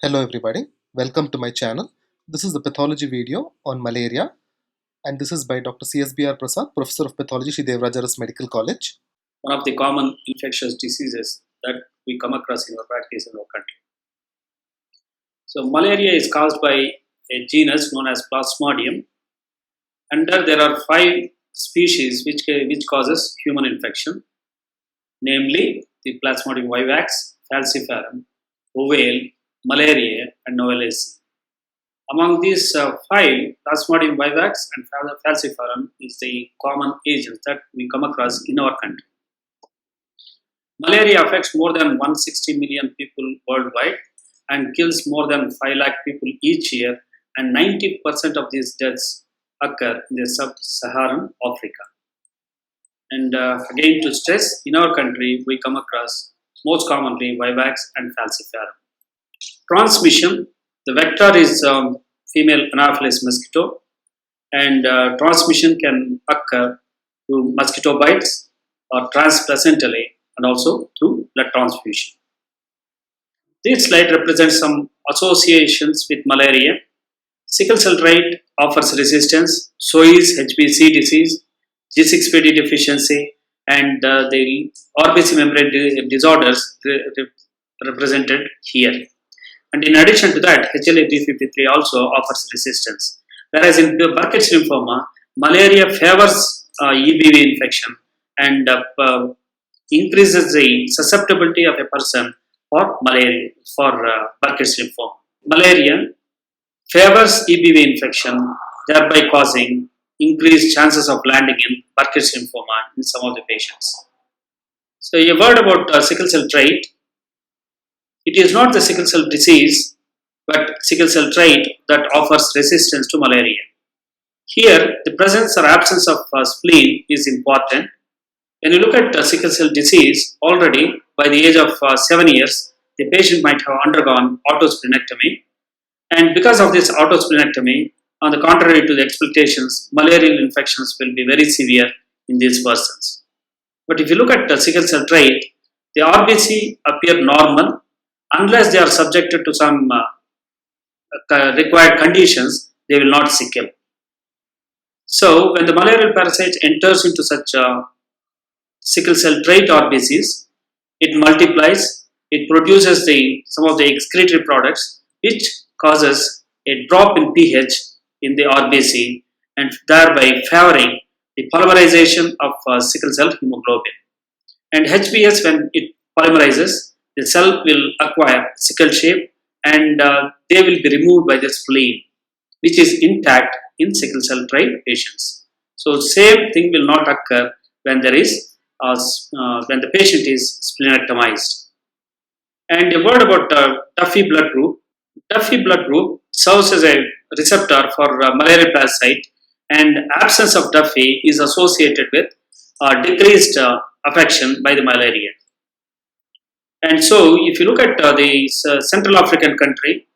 Hello everybody, welcome to my channel. This is the pathology video on malaria and this is by Dr. C.S.B.R. Prasad, Professor of Pathology, Sri Devaraja's Medical College. One of the common infectious diseases that we come across in our practice in our country. So malaria is caused by a genus known as Plasmodium. Under there are 5 species which causes human infection, namely the Plasmodium vivax, falciparum, ovale, malaria and novelacea. Among these 5, Plasmodium vivax and falciparum is the common agent that we come across in our country. Malaria affects more than 160 million people worldwide and kills more than 5 lakh people each year, and 90% of these deaths occur in the sub-Saharan Africa. And again, to stress, in our country we come across most commonly vivax and falciparum. Transmission, the vector is female Anopheles mosquito, and transmission can occur through mosquito bites or transplacentally and also through blood transfusion. This slide represents some associations with malaria. Sickle cell trait offers resistance, so is HBC disease, G6PD deficiency, and the RBC membrane disorders represented here. And in addition to that, HLA-B53 also offers resistance. Whereas in Burkitt's lymphoma, malaria favors EBV infection and increases the susceptibility of a person for malaria, for Burkitt's lymphoma. Malaria favors EBV infection, thereby causing increased chances of landing in Burkitt's lymphoma in some of the patients. So you heard about sickle cell trait. It is not the sickle cell disease, but sickle cell trait that offers resistance to malaria. Here, the presence or absence of spleen is important. When you look at sickle cell disease, already by the age of 7 years, the patient might have undergone autosplenectomy. And because of this autosplenectomy, on the contrary to the expectations, malarial infections will be very severe in these persons. But if you look at the sickle cell trait, the RBC appear normal unless they are subjected to some required conditions. They will not sickle. So when the malarial parasite enters into such sickle cell trait RBCs, it multiplies, it produces some of the excretory products which causes a drop in pH in the RBC and thereby favoring the polymerization of sickle cell hemoglobin. And HBS, when it polymerizes, the cell will acquire sickle shape and they will be removed by the spleen, which is intact in sickle cell trait patients. So same thing will not occur when there is when the patient is splenectomized. And a word about Duffy blood group. Duffy blood group serves as a receptor for malaria parasite, and absence of Duffy is associated with decreased affection by the malaria. And so if you look at the Central African country,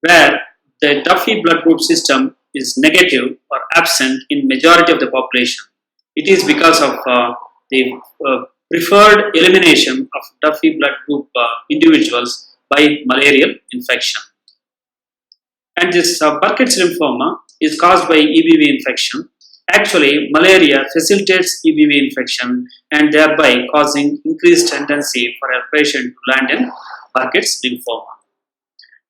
where the Duffy blood group system is negative or absent in majority of the population, it is because of the preferred elimination of Duffy blood group individuals by malarial infection. And this Burkitt's lymphoma is caused by EBV infection. Actually, malaria facilitates EBV infection and thereby causing increased tendency for a patient to land in Burkitt's lymphoma.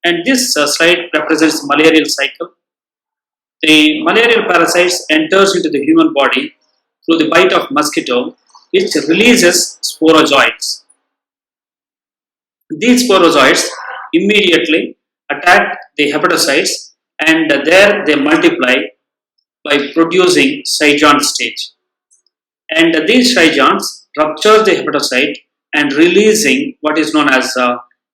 And this slide represents malarial cycle. The malarial parasites enters into the human body through the bite of mosquito, which releases sporozoites. These sporozoites immediately attack the hepatocytes and there they multiply by producing Seijohn stage. And these Seijohns rupture the hepatocyte and releasing what is known as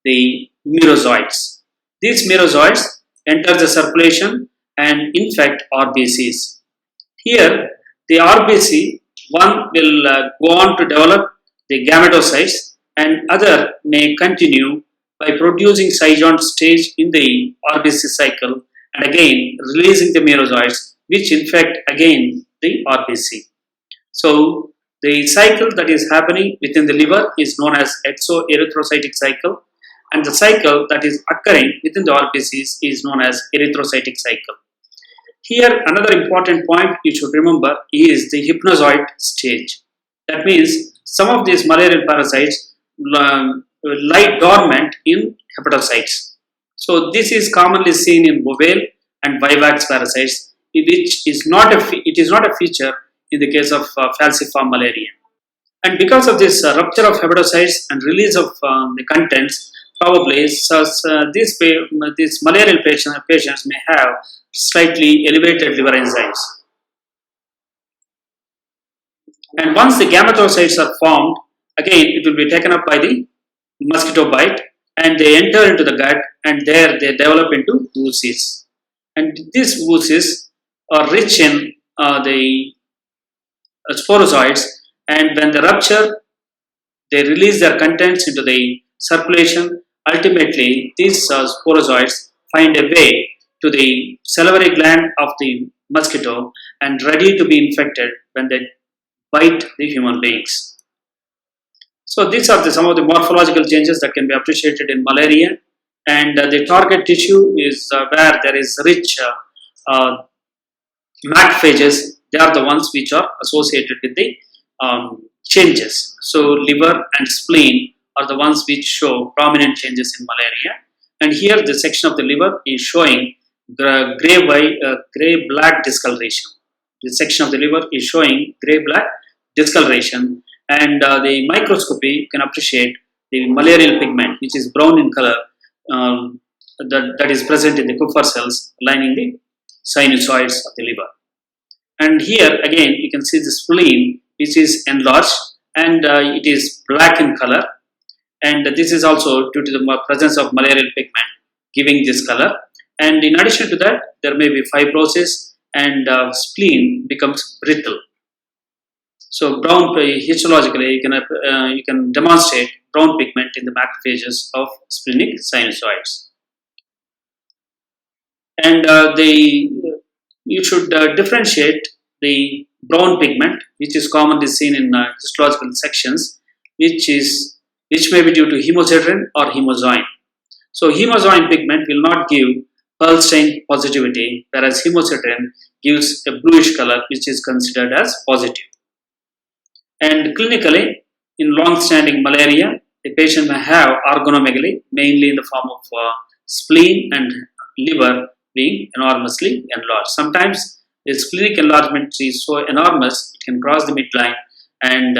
the merozoites. These merozoites enter the circulation and infect RBCs. Here, the RBC, one will go on to develop the gametocytes and other may continue by producing Seijohn stage in the RBC cycle and again releasing the merozoites which infect again the RBC. So The cycle that is happening within the liver is known as exoerythrocytic cycle, and the cycle that is occurring within the RBCs is known as erythrocytic cycle. Here, another important point you should remember is the hypnozoid stage. That means some of these malarial parasites lie dormant in hepatocytes. So this is commonly seen in Bovale and Vivax parasites, which is not a feature in the case of falciform malaria. And because of this rupture of hepatocytes and release of the contents, probably these malarial patients may have slightly elevated liver enzymes. And once the gametocytes are formed, again it will be taken up by the mosquito bite and they enter into the gut, and there they develop into oocysts. And these oocysts are rich in the sporozoites, and when they rupture, they release their contents into the circulation. Ultimately, these sporozoites find a way to the salivary gland of the mosquito and ready to be infected when they bite the human beings. So these are some of the morphological changes that can be appreciated in malaria, and the target tissue is where there is rich macrophages. They are the ones which are associated with the changes. So liver and spleen are the ones which show prominent changes in malaria. And here the section of the liver is showing gray-black discoloration. The section of the liver is showing gray-black discoloration, and the microscopy can appreciate the malarial pigment, which is brown in color, that is present in the Kupffer cells lining the sinusoids of the liver. And here again you can see the spleen, which is enlarged, and it is black in color, and this is also due to the presence of malarial pigment giving this color. And in addition to that, there may be fibrosis, and spleen becomes brittle. So brown, histologically, you can demonstrate brown pigment in the macrophages of splenic sinusoids. And you should differentiate the brown pigment, which is commonly seen in histological sections, which may be due to hemosiderin or hemozoin. So hemozoin pigment will not give pearl stain positivity, whereas hemosiderin gives a bluish color, which is considered as positive. And clinically, in long-standing malaria, the patient may have organomegaly, mainly in the form of spleen and liver being enormously enlarged. Sometimes the splenic enlargement is so enormous, it can cross the midline and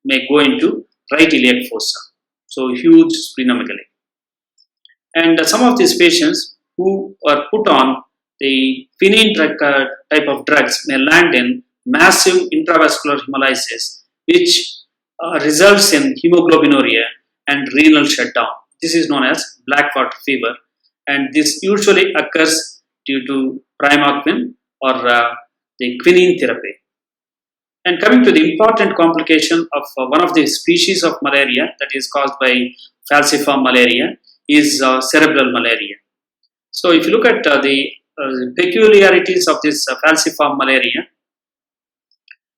may go into right iliac fossa. So huge splenomegaly. And some of these patients who are put on the quinine type of drugs may land in massive intravascular hemolysis, which results in hemoglobinuria and renal shutdown. This is known as black water fever, and this usually occurs due to primaquine or the quinine therapy. And coming to the important complication of one of the species of malaria that is caused by falciform malaria is cerebral malaria. So if you look at the peculiarities of this falciform malaria,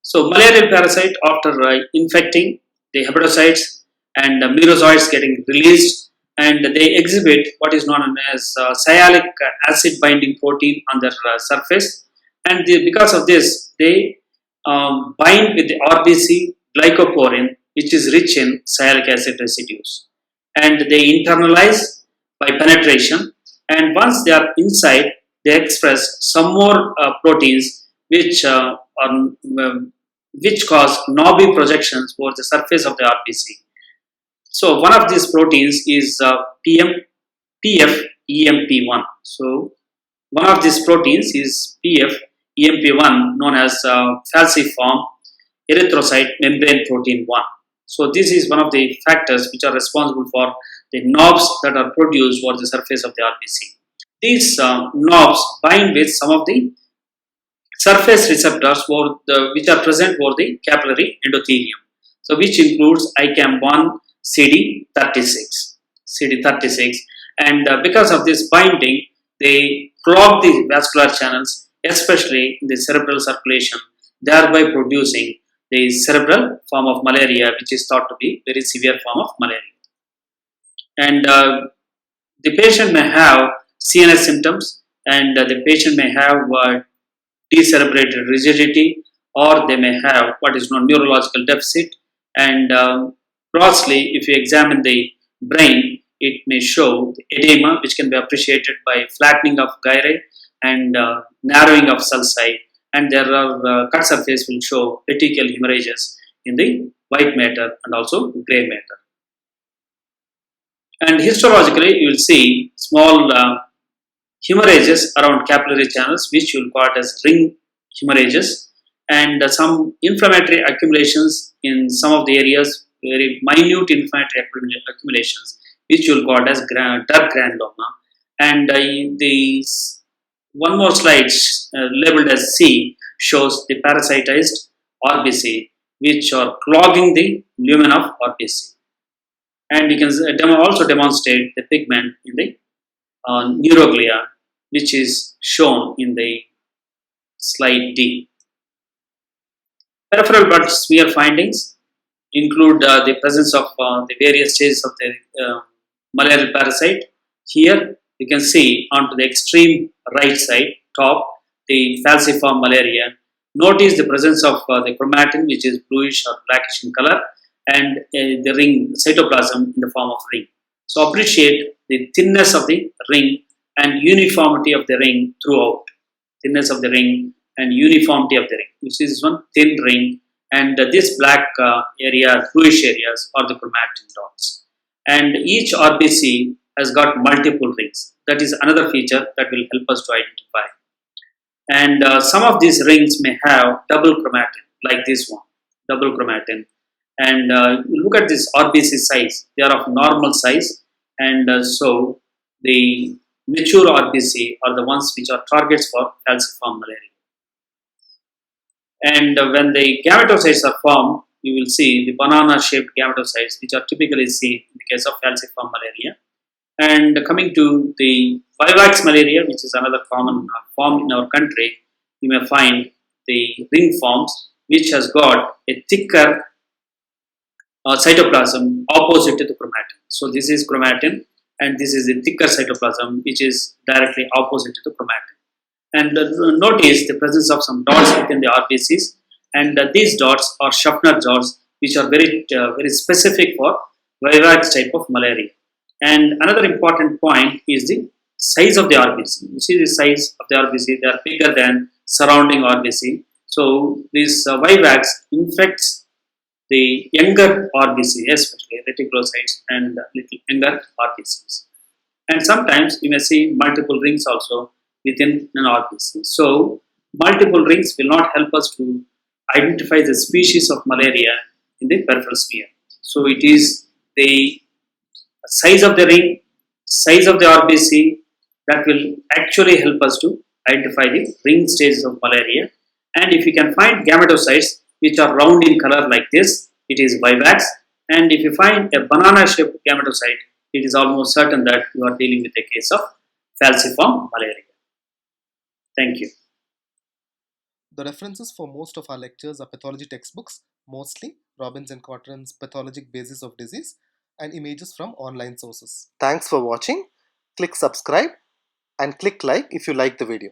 so malarial parasite, after infecting the hepatocytes and the merozoites getting released, and they exhibit what is known as sialic acid binding protein on their surface, and because of this they bind with the RBC glycoporin, which is rich in sialic acid residues, and they internalize by penetration, and once they are inside they express some more proteins which cause knobby projections over the surface of the RBC. So one of these proteins is PFEMP1. So one of these proteins is PFEMP1, known as falciform erythrocyte membrane protein 1. So this is one of the factors which are responsible for the knobs that are produced over the surface of the RBC. These knobs bind with some of the surface receptors which are present over the capillary endothelium. So which includes ICAM1, CD36, and because of this binding, they clog the vascular channels, especially in the cerebral circulation, thereby producing the cerebral form of malaria, which is thought to be very severe form of malaria. And the patient may have CNS symptoms, and the patient may have decerebrated rigidity, or they may have what is known neurological deficit. And grossly, if you examine the brain, it may show the edema, which can be appreciated by flattening of gyri and narrowing of sulci. And there are cut surface will show petechial hemorrhages in the white matter and also gray matter. And histologically, you will see small hemorrhages around capillary channels, which you will call as ring hemorrhages, and some inflammatory accumulations in some of the areas, very minute inflammatory accumulations, which you will call as dark granuloma. And these one more slide labeled as C shows the parasitized RBC, which are clogging the lumen of RBC. And you can also demonstrate the pigment in the neuroglia, which is shown in the slide D. Peripheral blood smear findings include the presence of the various stages of the malarial parasite. Here you can see onto the extreme right side top the falciform malaria. Notice the presence of the chromatin, which is bluish or blackish in color, and the ring cytoplasm in the form of ring. So appreciate the thinness of the ring and uniformity of the ring throughout. Thinness of the ring and uniformity of the ring. You see this one thin ring, and this black area, bluish areas are the chromatin dots. And each RBC has got multiple rings. That is another feature that will help us to identify. And some of these rings may have double chromatin, like this one, double chromatin. And look at this RBC size; they are of normal size, and so the mature RBC are the ones which are targets for falciform malaria. And when the gametocytes are formed, you will see the banana-shaped gametocytes, which are typically seen in the case of falciform malaria. And coming to the vivax malaria, which is another common form in our country, you may find the ring forms, which has got a thicker cytoplasm opposite to the chromatin. So this is chromatin, and this is the thicker cytoplasm, which is directly opposite to the chromatin. And notice the presence of some dots within the RBCs, and these dots are Schaffner dots, which are very specific for vivax type of malaria. And another important point is the size of the RBC. You see the size of the RBC; they are bigger than surrounding RBC. So this vivax infects the younger RBC, especially reticulocytes and little younger RBCs. And sometimes you may see multiple rings also within an RBC. So multiple rings will not help us to identify the species of malaria in the peripheral smear. So it is the size of the ring, size of the RBC that will actually help us to identify the ring stages of malaria. And if you can find gametocytes which are round in color like this, it is vivax. And if you find a banana-shaped gametocyte, it is almost certain that you are dealing with a case of falciform malaria. Thank you. The references for most of our lectures are pathology textbooks, mostly Robbins and Cotran's Pathologic Basis of Disease, and images from online sources. Thanks for watching. Click subscribe and click like if you like the video.